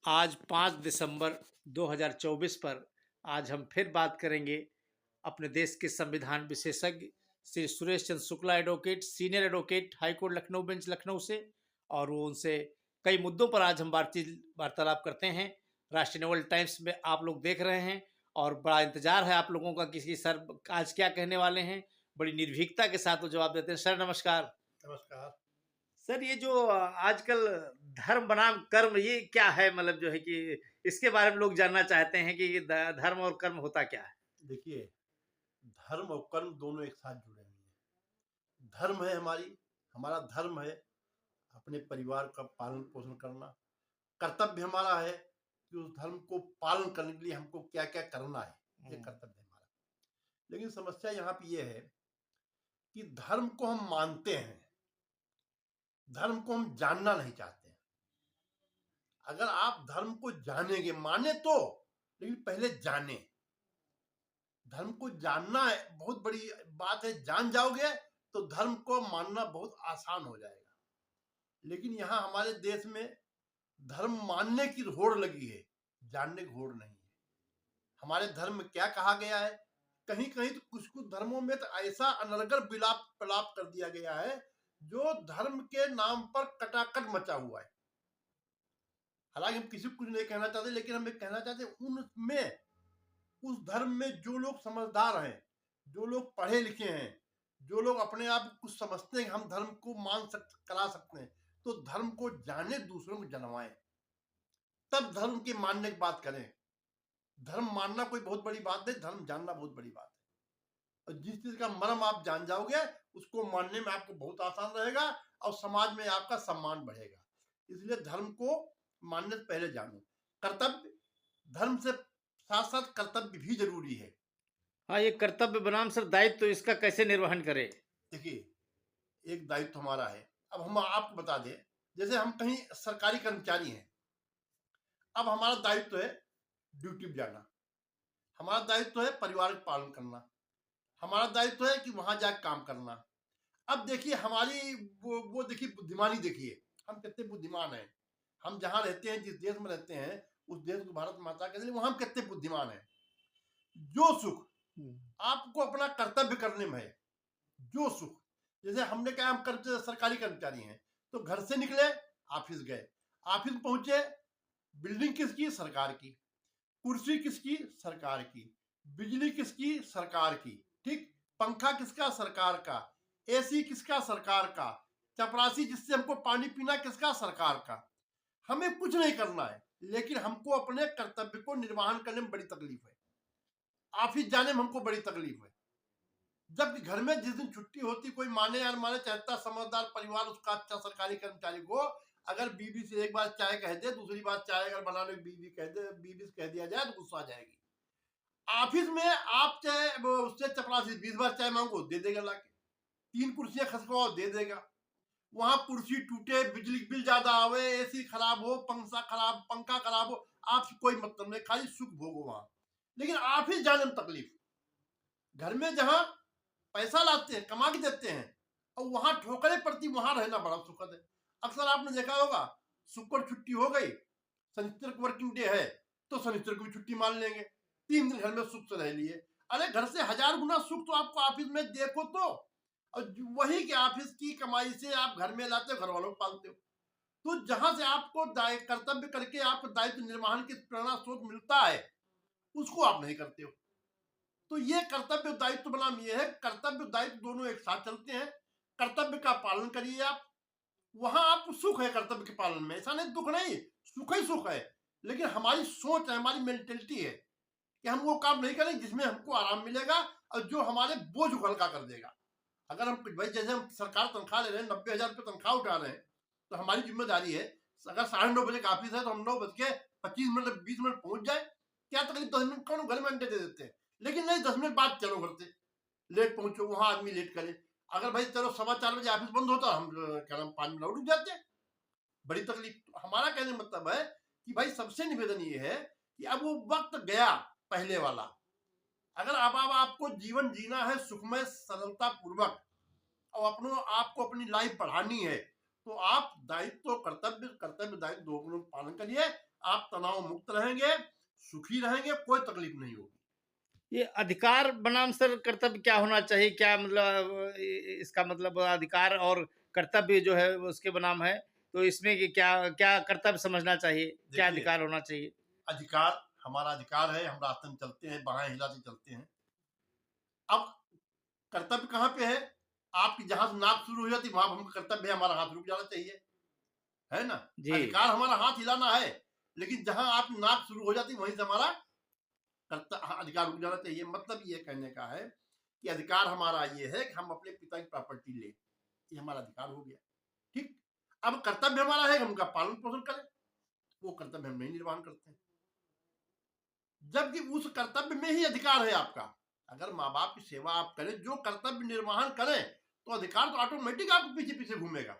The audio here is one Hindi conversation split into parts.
आज 5 दिसंबर 2024 पर आज हम फिर बात करेंगे अपने देश के संविधान विशेषज्ञ Shri Suresh Chandra Shukla advocate, senior advocate, high court Lucknow bench Lucknow से। और वो उनसे कई मुद्दों पर आज हम वार्तालाप करते हैं। राष्ट्रीय नवल टाइम्स में आप लोग देख रहे हैं और बड़ा इंतजार है आप लोगों का कि सर आज क्या कहने वाले हैं। बड़ी निर्भीकता के साथ वो जवाब देते हैं। सर नमस्कार। नमस्कार। सर ये जो आजकल धर्म बनाम कर्म ये क्या है, मतलब जो है कि इसके बारे में लोग जानना चाहते हैं कि ये धर्म और कर्म होता क्या है। देखिए, धर्म और कर्म दोनों एक साथ जुड़े हुए हैं। धर्म है हमारा धर्म है अपने परिवार का पालन पोषण करना। कर्तव्य हमारा है कि उस धर्म को पालन करने के लिए हमको क्या क्या करना है, ये कर्तव्य है हमारा। लेकिन समस्या यहाँ पे ये है कि धर्म को हम मानते हैं, धर्म को हम जानना नहीं चाहते हैं। अगर आप धर्म को जानेंगे, माने तो, लेकिन पहले जाने। धर्म को जानना है बहुत बड़ी बात है। जान जाओगे तो धर्म को मानना बहुत आसान हो जाएगा। लेकिन यहाँ हमारे देश में धर्म मानने की होड़ लगी है, जानने की होड़ नहीं है। हमारे धर्म में क्या कहा गया है, कहीं कहीं तो कुछ कुछ धर्मों में तो ऐसा अनर्गल विलाप प्रलाप कर दिया गया है जो धर्म के नाम पर कटाकट मचा हुआ है। हालांकि हम किसी को कुछ नहीं कहना चाहते, लेकिन हम ये कहना चाहते उनमें, उस धर्म में जो लोग समझदार हैं, जो लोग पढ़े लिखे हैं, जो लोग अपने आप को कुछ समझते हैं, हम धर्म को करा सकते हैं, तो धर्म को जाने, दूसरों को जनवाएं, तब धर्म की मानने की बात करें। धर्म मानना कोई बहुत बड़ी बात नहीं, धर्म जानना बहुत बड़ी बात है। और जिस चीज का मर्म आप जान जाओगे उसको मानने में आपको बहुत आसान रहेगा और समाज में आपका सम्मान बढ़ेगा। इसलिए धर्म को मानने से पहले जानो। कर्तव्य, धर्म से साथ साथ कर्तव्य भी जरूरी है। हाँ, ये कर्तव्य बनाम सर दायित्व, तो इसका कैसे निर्वहन करें। देखिए, एक दायित्व हमारा है। अब हम आपको बता दें, जैसे हम कहीं सरकारी कर्मचारी हैं, अब हमारा दायित्व है ड्यूटी पे जाना, हमारा दायित्व है परिवार का पालन करना, हमारा दायित्व है कि वहां जाकर काम करना। अब देखिए हमारी वो देखिए बुद्धिमानी, देखिए हम कितने बुद्धिमान हैं। हम जहाँ रहते हैं, जिस देश में रहते हैं, उस देश को भारत माता कहते हैं, वहां हम कितने बुद्धिमान हैं। जो सुख आपको अपना कर्तव्य करने में है, जो सुख, जैसे हमने कहा हम सरकारी कर्मचारी हैं, तो घर से निकले, ऑफिस गए, ऑफिस पहुंचे, बिल्डिंग किसकी, सरकार की, कुर्सी किसकी, सरकार की, बिजली किसकी, सरकार की, ठीक, पंखा किसका, सरकार का, एसी किसका, सरकार का, चपरासी जिससे हमको पानी पीना किसका, सरकार का। हमें कुछ नहीं करना है, लेकिन हमको अपने कर्तव्य को निर्वहन करने में बड़ी तकलीफ है। ऑफिस जाने में हमको बड़ी तकलीफ है, जबकि घर में जिस दिन छुट्टी होती, कोई माने या न माने, चाहता समझदार परिवार उसका अच्छा सरकारी कर्मचारी को अगर बीवी से एक बार चाय कह दे, दूसरी बार चाय अगर बनाने बीवी कह दे, बीवी से कह दिया जाए तो गुस्सा आ जाएगी। ऑफिस में आप चाहे उससे चपरासी 20 बार चाय मांगो, दे देगा लाके, 3 कुर्सियां खसकाओ, दे देगा। वहां कुर्सी टूटे, बिजली बिल ज्यादा आवे, एसी खराब हो, पंखा खराब हो, आपसे कोई मतलब नहीं, खाली सुख भोगो वहां। लेकिन ऑफिस जाने में तकलीफ। घर में जहां पैसा लाते हैं, कमा के देते हैं, और वहां ठोकरें पड़ती, वहां रहना बड़ा सुखद है। अक्सर आपने देखा होगा, शुक्र छुट्टी हो गई, शनिचर को वर्किंग डे है, तो शनिचर को भी छुट्टी मान लेंगे, 3 दिन घर में सुख से रह लिए। अरे घर से 1000 गुना सुख तो आपको ऑफिस में देखो तो, और वही के ऑफिस की कमाई से आप घर में लाते हो, घर वालों को पालते हो। तो जहां से आपको कर्तव्य करके आपको दायित्व निर्वहन की प्रेरणा स्रोत मिलता है, उसको आप नहीं करते हो। तो ये कर्तव्य दायित्व बनाम ये है, कर्तव्य दायित्व दोनों एक साथ चलते हैं। कर्तव्य का पालन करिए आप, वहां आपको सुख है कर्तव्य के पालन में, ऐसा नहीं दुख नहीं, सुख ही सुख है। लेकिन हमारी सोच है, हमारी मेंटेलिटी है कि हम वो काम नहीं करें जिसमें हमको आराम मिलेगा और जो हमारे बोझ को हल्का कर देगा। अगर हम भाई, जैसे हम सरकार तनख्वाह ले रहे हैं, 90,000 रुपये तनख्वाह उठा रहे हैं, तो हमारी जिम्मेदारी है, अगर 9:30 का ऑफिस है तो हम 9:25 20 मिनट पहुंच जाए। क्या तकलीफ, 10 मिनट कौन घर में अंडे दे देते हैं, लेकिन नहीं, 10 मिनट बाद चलो घर से, लेट पहुंचो, वहां आदमी लेट करे। अगर भाई चलो 4:15 बजे ऑफिस बंद होता, हम क्या नाम 5 मिनट रुक जाते हैं, बड़ी तकलीफ। तो हमारा कहने का मतलब है कि भाई सबसे निवेदन ये है कि अब वो वक्त गया पहले वाला। अगर अब आपको जीवन जीना है सुखमय सरलता पूर्वक और अपनों आपको अपनी लाइफ बढ़ानी है, तो आप दायित्व कर्तव्य दायित्व दोनों पालन करिए। आप तनाव मुक्त रहेंगे, सुखी रहेंगे, कोई तकलीफ नहीं होगी। ये अधिकार बनाम सर कर्तव्य क्या होना चाहिए? क्या मतलब इसका मतलब अधिकार और कर्तव्य जो है वो उसके बनाम है, तो इसमें कि क्या क्या कर्तव्य समझना चाहिए? क्या देखिए, अधिकार होना चाहिए? अधिकार हमारा अधिकार है, हम रास्ते में चलते हैं, बाएं हिलाते चलते हैं। अब कर्तव्य कहाँ पे है? आपकी जहां से नाक शुरू हो जाती वहां हमका कर्तव्य है, हमारा हाथ रुक जाना चाहिए, है ना? जी। अधिकार हमारा हाथ हिलाना है, लेकिन जहां आपकी नाक शुरू हो जाती वहीं से हमारा अधिकार रुक जाना चाहिए। मतलब ये कहने का है कि अधिकार हमारा ये है कि हम अपने पिता की प्रॉपर्टी लें, ये हमारा अधिकार हो गया। ठीक। अब कर्तव्य हमारा है कि हम उनका पालन पोषण करें, वो कर्तव्य हम नहीं निर्वहन करते हैं, जबकि उस कर्तव्य में ही अधिकार है आपका। अगर माँ बाप की सेवा आप करें, जो कर्तव्य निर्वहन करें, तो अधिकार तो ऑटोमेटिक आपके पीछे पीछे घूमेगा।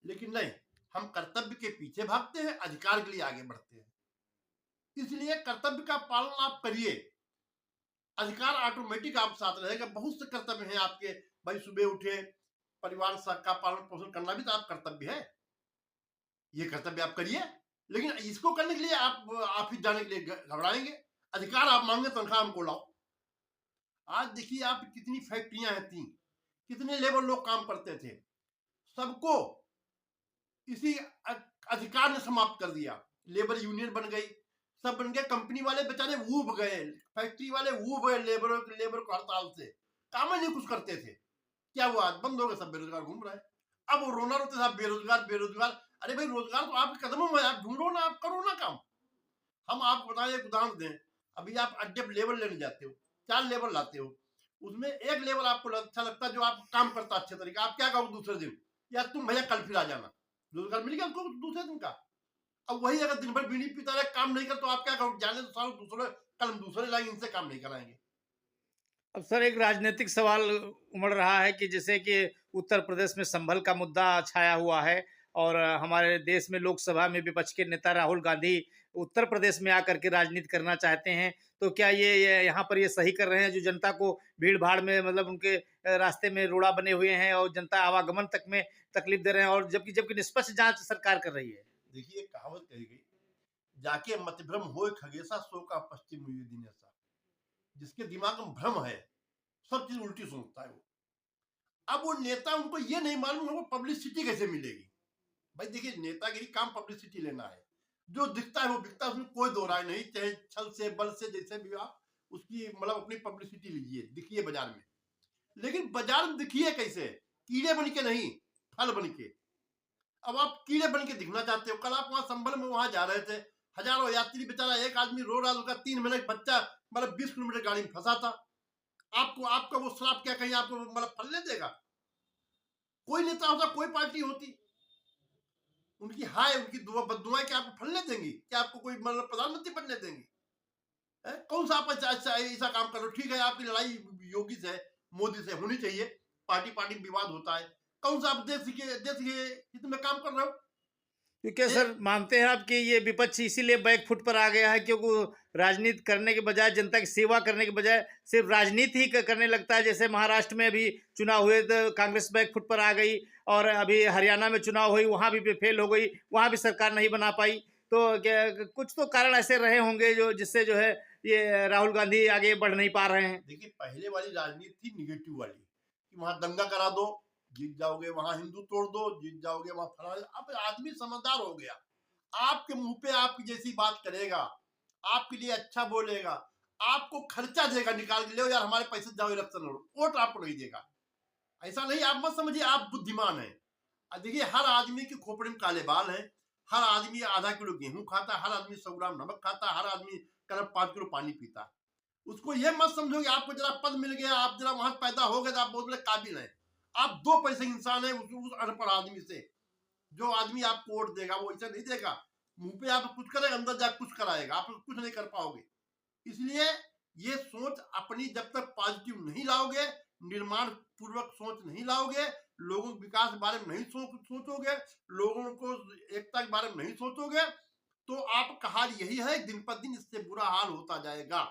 लेकिन नहीं, हम कर्तव्य के पीछे भागते हैं, अधिकार के लिए आगे बढ़ते हैं। इसलिए कर्तव्य का पालन आप करिए, अधिकार ऑटोमेटिक आप साथ रहेगा। बहुत से कर्तव्य हैं आपके, भाई सुबह उठे, परिवार का पालन पोषण करना भी तो आप कर्तव्य है, ये कर्तव्य आप करिए। लेकिन इसको करने के लिए आप ऑफिस जाने के लिए घबराएंगे, अधिकार आप मांगे, तनख्वाह हमको लाओ। आज देखिए आप, कितनी फैक्ट्रियां हैं थी, कितने लेबर लोग काम करते थे, सबको इसी अधिकार ने समाप्त कर दिया। लेबर यूनियन बन गई, सब बन गए, कंपनी वाले बेचारे ऊब गए, फैक्ट्री वाले ऊब गए लेबर को हड़ताल से, काम ही नहीं कुछ करते थे। क्या हुआ? आज बंद हो गए, सब बेरोजगार घूम रहे हैं। अब वो रोना रोते साहब, बेरोजगार बेरोजगार। अरे भाई, रोजगार तो आपके कदमों में, आप ढूंढो ना, आप करो ना काम। हम आपको बताएं, एक उदाहरण दें, अभी आप अड्डे पर लेबर लेने जाते हो, 4 लेबर लाते हो, उसमें एक लेबर आपको अच्छा लगता है जो आप काम करता अच्छे तरीके, आप क्या कहोगे दूसरे दिन? या तुम भैया कल फिर आ जाना, रोजगार मिल गया उसको दूसरे दिन का। अब वही अगर दिन भर बीड़ी पीता रहे, काम नहीं कर, तो आप क्या कहोगे? जाने तो सालों, दूसरे कल हम दूसरे लाएंगे, इनसे काम नहीं कराएंगे। अब सर एक राजनीतिक सवाल उमड़ रहा है कि जैसे कि उत्तर प्रदेश में संभल का मुद्दा छाया हुआ है और हमारे देश में लोकसभा में विपक्ष के नेता राहुल गांधी उत्तर प्रदेश में आकर के राजनीति करना चाहते हैं, तो क्या ये यहाँ पर ये सही कर रहे हैं जो जनता को भीड़ भाड़ में मतलब उनके रास्ते में रोड़ा बने हुए हैं और जनता आवागमन तक में तकलीफ दे रहे हैं, और जबकि जबकि निष्पक्ष जांच सरकार कर रही है? देखिए, कहावत कही गई, जाके मत भ्रम हो खगेसा, सो का पश्चिम हुई दिनेसा। जिसके दिमाग में भ्रम है, सब चीज उल्टी सोचता है वो। अब वो नेता, उनको ये नहीं मालूम है वो पब्लिसिटी कैसे मिलेगी। भाई देखिए, नेतागिरी काम पब्लिसिटी लेना है, जो दिखता है वो बिकता है, उसमें कोई दो राय नहीं, चाहे छल से बल से जैसे भी आप उसकी मतलब अपनी पब्लिसिटी लीजिए, दिखिए बाजार में। लेकिन बाजार में दिखिए कैसे? कीड़े बन के नहीं, फल बन के। अब आप कीड़े बन के दिखना चाहते हो, कल आप वहां संभल में वहां जा रहे थे, हजारों यात्री, बेचारा एक आदमी रो रहा, उसका 3 महीने का बच्चा मतलब 20 किलोमीटर गाड़ी में फंसा था। आपको, आपका वो श्राप क्या कहीं आपको मतलब फलने देगा? कोई नेता होता, कोई पार्टी होती, उनकी हाय, उनकी दुआ बददुआएं क्या आपको फलने देंगी? क्या आपको कोई मतलब प्रधानमंत्री बनने देंगी? कौन सा आप ऐसा काम कर रहे हो? ठीक है, आपकी लड़ाई योगी से, मोदी से होनी चाहिए, पार्टी पार्टी में विवाद होता है। कौन सा आप देश के हित में काम कर रहे हो? क्योंकि देश, सर मानते हैं आप कि ये विपक्ष इसीलिए बैक फुट पर आ गया है क्योंकि वो राजनीति करने के बजाय, जनता की सेवा करने के बजाय सिर्फ राजनीति ही करने लगता है। जैसे महाराष्ट्र में अभी चुनाव हुए तो कांग्रेस बैक फुट पर आ गई, और अभी हरियाणा में चुनाव हुई वहां भी फेल हो गई, वहां भी सरकार नहीं बना पाई। तो कुछ तो कारण ऐसे रहे होंगे जो जिससे जो है ये राहुल गांधी आगे बढ़ नहीं पा रहे हैं। देखिए, पहले वाली राजनीति थी निगेटिव वाली, कि वहां दंगा करा दो, जीत जाओगे, वहां हिंदू तोड़ दो, जीत जाओगे, वहां फलाना। अब आदमी समझदार हो गया, आपके मुंह पे आपकी जैसी बात करेगा, आपके लिए अच्छा बोलेगा, आपको खर्चा देगा, निकाल के ले यार हमारे पैसे, जाओ इलेक्शन लड़ो, वोट आपको नहीं देगा। ऐसा नहीं, आप मत समझिए आप बुद्धिमान है। देखिए, हर आदमी के खोपड़े में काले बाल हैं, हर आदमी आधा किलो गेहूं खाता है, हर आदमी 100 ग्राम नमक खाता है, हर आदमी करीब 5 किलो पानी पीता है। उसको ये मत समझो कि आपको जरा पद मिल गया, आप जरा वहां पैदा हो गए तो आप बहुत बड़े काबिल हैं। आप 2 पैसे इंसान है उस अनपढ़ आदमी से। जो आदमी आपको वोट देगा वो ऐसा नहीं देगा, मुंह पे आप कुछ करेगा, अंदर जाकर कुछ कराएगा, आप कुछ नहीं कर पाओगे। इसलिए ये सोच अपनी जब तक पॉजिटिव नहीं लाओगे, निर्माण पूर्वक सोच नहीं लाओगे, लोगों के विकास के बारे में नहीं सोचोगे, लोगों को एकता के बारे में नहीं सोचोगे, तो आपका हाल यही है, दिन पर दिन इससे बुरा हाल होता जाएगा।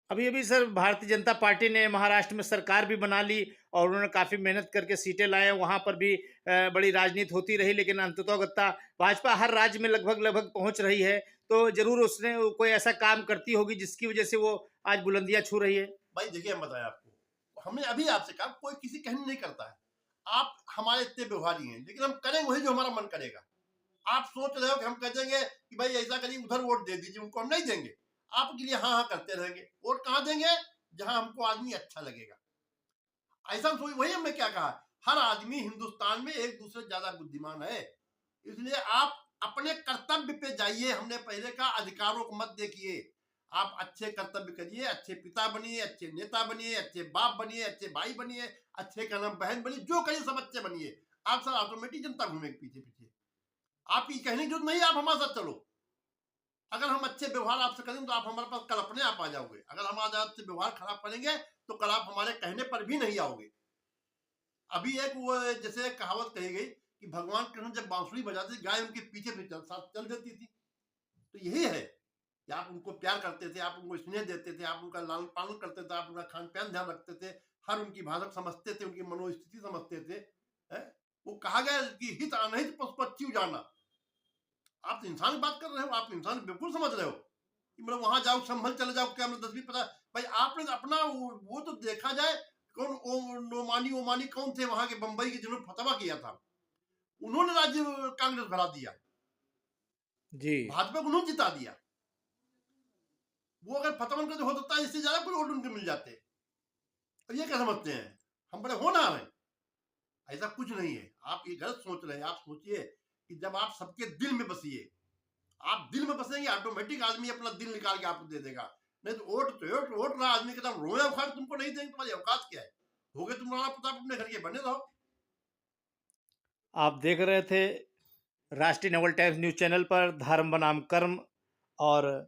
अभी अभी सर भारतीय जनता पार्टी ने महाराष्ट्र में सरकार भी बना ली और उन्होंने काफ़ी मेहनत करके सीटें लाए, वहाँ पर भी बड़ी राजनीति होती रही, लेकिन अंततोगत्ता भाजपा हर राज्य में लगभग लगभग पहुंच रही है। तो जरूर उसने कोई ऐसा काम करती होगी जिसकी वजह से वो आज बुलंदियां छू रही है। भाई देखिए, हम बताएं आपको, हमने अभी आपसे कहा कोई किसी कहने नहीं करता है। आप हमारे इतने व्यवहारी हैं, लेकिन हम करेंगे वही जो हमारा मन करेगा। आप सोच रहे हो कि हम कह देंगे कि भाई ऐसा करिए, उधर वोट दे दीजिए, उनको हम नहीं देंगे। आपके लिए हाँ हाँ करते रहेंगे। वोट कहाँ देंगे? जहां हमको आदमी अच्छा लगेगा। ऐसा सोच, वही हमने क्या कहा, हर आदमी हिंदुस्तान में एक दूसरे से ज्यादा बुद्धिमान है। इसलिए आप अपने कर्तव्य पे जाइए। हमने पहले कहा अधिकारों को मत देखिए, आप अच्छे कर्तव्य करिए, अच्छे पिता बनिए, अच्छे नेता बनिए, अच्छे बाप बनिए, अच्छे भाई बनिए, अच्छे का नाम बहन बनिए, जो करिए सब अच्छे बनिए। आप सर ऑटोमेटिक जनता घूमेगी पीछे पीछे। आपकी कहने की जरूरत नहीं, आप हमारे साथ चलो। अगर हम अच्छे व्यवहार आपसे करेंगे तो आप हमारे पास कल अपने आप आ जाओगे। अगर हम आज आपसे व्यवहार खराब करेंगे तो कल आप हमारे कहने पर भी नहीं आओगे। अभी एक वो जैसे कहावत कही गई कि भगवान कृष्ण जब बांसुरी बजाते गाय उनके पीछे पीछे साथ चल देती थी। तो यही है कि आप उनको प्यार करते थे, आप उनको स्नेह देते थे, आप उनका लालन पालन करते थे, आप उनका खान पान ध्यान रखते थे, हर उनकी भाषा समझते थे, उनकी मनोस्थिति समझते थे। है? वो कहा गया कि हित अनहित पशु पक्षी जाना। आप तो इंसान की बात कर रहे हो, आप इंसान बिल्कुल समझ रहे हो कि मतलब वहां जाओ, संभल चले जाओ, क्या मतलब 10 भी पता। भाई आपने तो अपना वो तो देखा जाए, कौन नोमानी ओमानी कौन थे वहां के बंबई के जिन्होंने फतवा किया था, उन्होंने राज्य कांग्रेस भरा दिया, जी भाजपा को उन्होंने जिता दिया। वो अगर फतवा करते हो सकता है इससे ज्यादा कोई वोट उनके मिल जाते। तो ये क्या समझते हैं हम बड़े होनहार हैं? ऐसा कुछ नहीं है। आप ये गलत सोच रहे हैं। आप सोचिए कि जब आप सबके दिल में बसिए, आप दिल में बसेंगे, ऑटोमेटिक आदमी अपना दिल निकाल के आपको दे देगा। नहीं तो वोट रहा आदमी के साथ रोया उखाड़ तुमको नहीं देंगे। तुम्हारी औकात क्या है? हो गए तुम राणा प्रताप, अपने घर के बने रहो। आप देख रहे थे राष्ट्रीय नवल टाइम्स न्यूज़ चैनल पर धर्म बनाम कर्म, और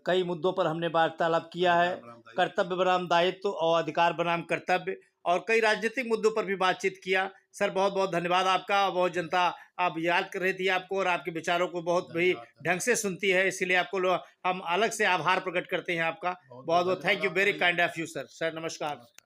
कई मुद्दों पर हमने वार्तालाप किया है। अधिकार बनाम दायित्व। कर्तव्य बनाम दायित्व और अधिकार बनाम कर्तव्य, और कई राजनीतिक मुद्दों पर भी बातचीत किया। सर बहुत बहुत धन्यवाद आपका। बहुत जनता आप याद कर रही थी आपको, और आपके विचारों को बहुत भी धन्यवाद ढंग से सुनती है, इसीलिए आपको हम अलग से आभार प्रकट करते हैं आपका। बहुत बहुत बहुत धन्यवाद थैंक यू, आपका वेरी भी। Kind of you sir. Sir नमस्कार। नमस्कार।